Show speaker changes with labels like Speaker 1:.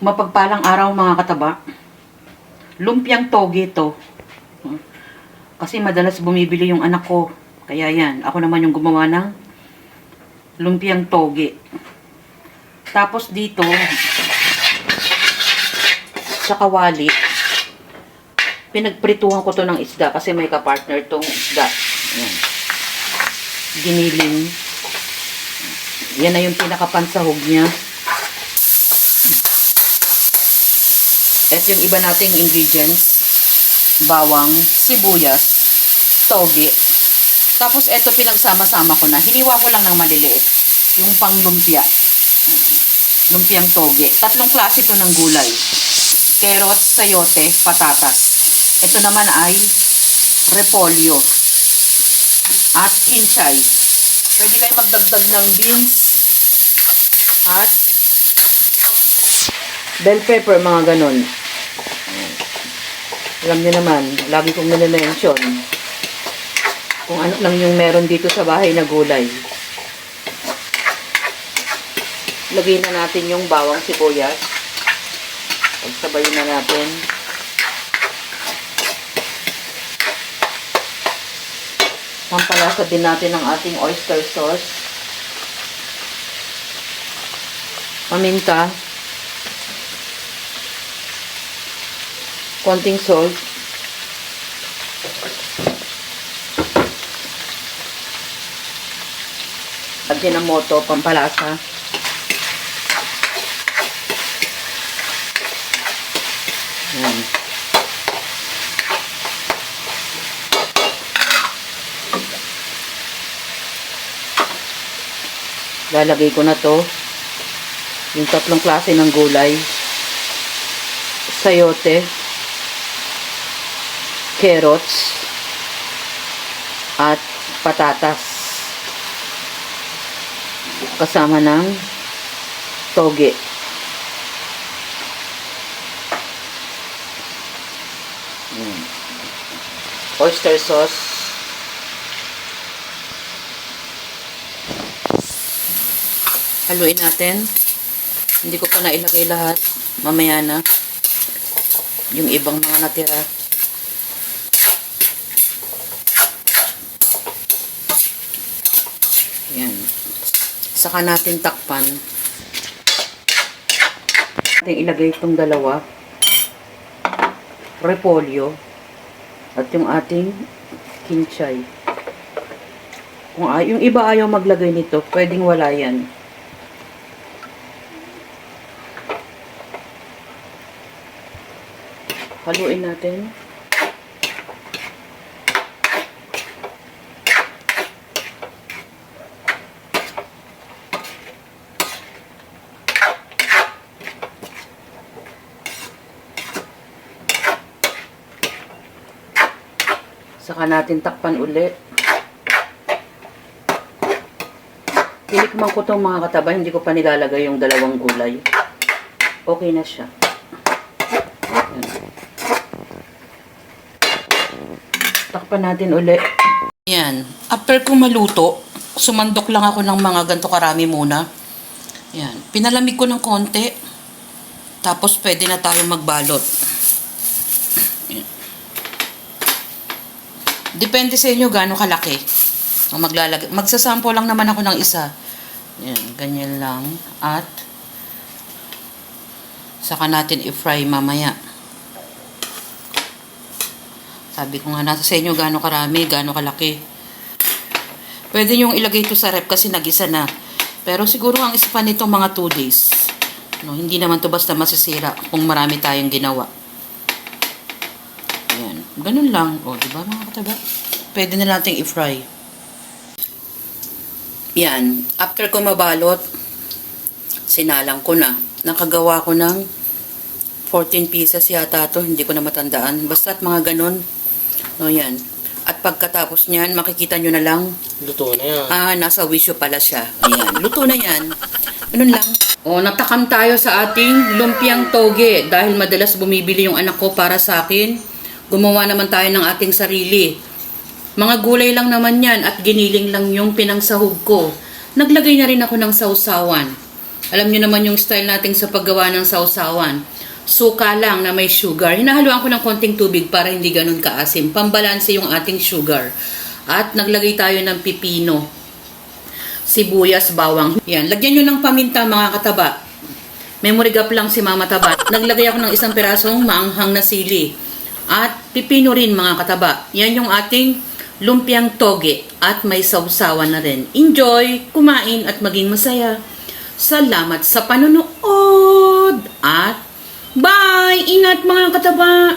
Speaker 1: Mapagpalang araw mga kataba. Lumpiang toge to. Kasi madalas bumibili yung anak ko. Kaya yan, ako naman yung gumawa ng lumpiang toge. Tapos dito, sa kawali, pinagprituhan ko to ng isda kasi may kapartner tong isda. Ayan. Giniling. Yan na yung pinakapansahog niya. At yung iba nating ingredients, bawang, sibuyas, toge. Tapos eto pinagsama-sama ko na. Hiniwa ko lang ng maliliit. Yung panglumpia. Lumpiang toge. Tatlong klase to ng gulay. Carrots, sayote, patatas. Ito naman ay repolyo at kinchay. Pwede kayo magdagdag ng beans at bell pepper, mga ganon. Alam niyo naman, lagi kong nire-mention kung ano lang yung meron dito sa bahay na gulay. Lagyan na natin yung bawang sibuyas. Pagsabayin na natin. Pampalasa din natin ang ating oyster sauce. Paminta. Konting salt. Ajinomoto, pampalasa. Ayan. Lalagay ko na to. Yung tatlong klase ng gulay. Sayote. Carrots at patatas kasama ng toge. Oyster sauce, haluin natin. Hindi ko pa nailagay lahat, mamaya na yung ibang mga natira. Yan. Saka natin takpan. Natin ilagay itong dalawa. Repolyo. At yung ating kinchay. Kung yung iba ayaw maglagay nito, pwedeng wala yan. Haluin natin. Saka natin takpan ulit. Tinikman ko itong mga kataba, hindi ko pa nilalagay yung dalawang gulay. Okay na siya. Takpan natin ulit. Yan. After kong maluto, sumandok lang ako ng mga ganito karami muna. Yan. Pinalamig ko ng konti. Tapos pwede na tayo magbalot. Depende sa inyo gaano kalaki. Kung maglalagay. Magsasample lang naman ako ng isa. Yan, ganyan lang. At saka natin i-fry mamaya. Sabi ko nga nasa sa inyo gaano karami, gaano kalaki. Pwede nyo ilagay ito sa rep kasi nagisa na. Pero siguro ang isa pa nito mga 2 days. No, hindi naman to basta masisira kung marami tayong ginawa. Ayan. Ganun lang. O, diba mga kataba? Pwede na natin i-fry. Yan. After ko mabalot, sinalang ko na. Nakagawa ko ng 14 pieces yata to. Hindi ko na matandaan. Basta't mga ganun. No, yan. At pagkatapos niyan, makikita nyo na lang.
Speaker 2: Luto na yan.
Speaker 1: Nasa wisyo pala siya. Ayan. Luto na yan. Ganun lang. O, natakam tayo sa ating lumpiang toge. Dahil madalas bumibili yung anak ko para sa akin. Gumawa naman tayo ng ating sarili. Mga gulay lang naman yan at giniling lang yung pinangsahog ko. Naglagay na rin ako ng sausawan. Alam nyo naman yung style natin sa paggawa ng sausawan. Suka lang na may sugar. Hinahaluan ko ng konting tubig para hindi ganun kaasim. Pambalanse yung ating sugar. At naglagay tayo ng pipino, sibuyas, bawang. Yan. Lagyan nyo ng paminta mga kataba. Memory gap lang si Mama Taba. Naglagay ako ng isang pirasong maanghang na sili. At pipino rin mga kataba. Yan yung ating lumpiang toge. At may sausawan na rin. Enjoy, kumain at maging masaya. Salamat sa panonood. At bye! Ingat mga kataba!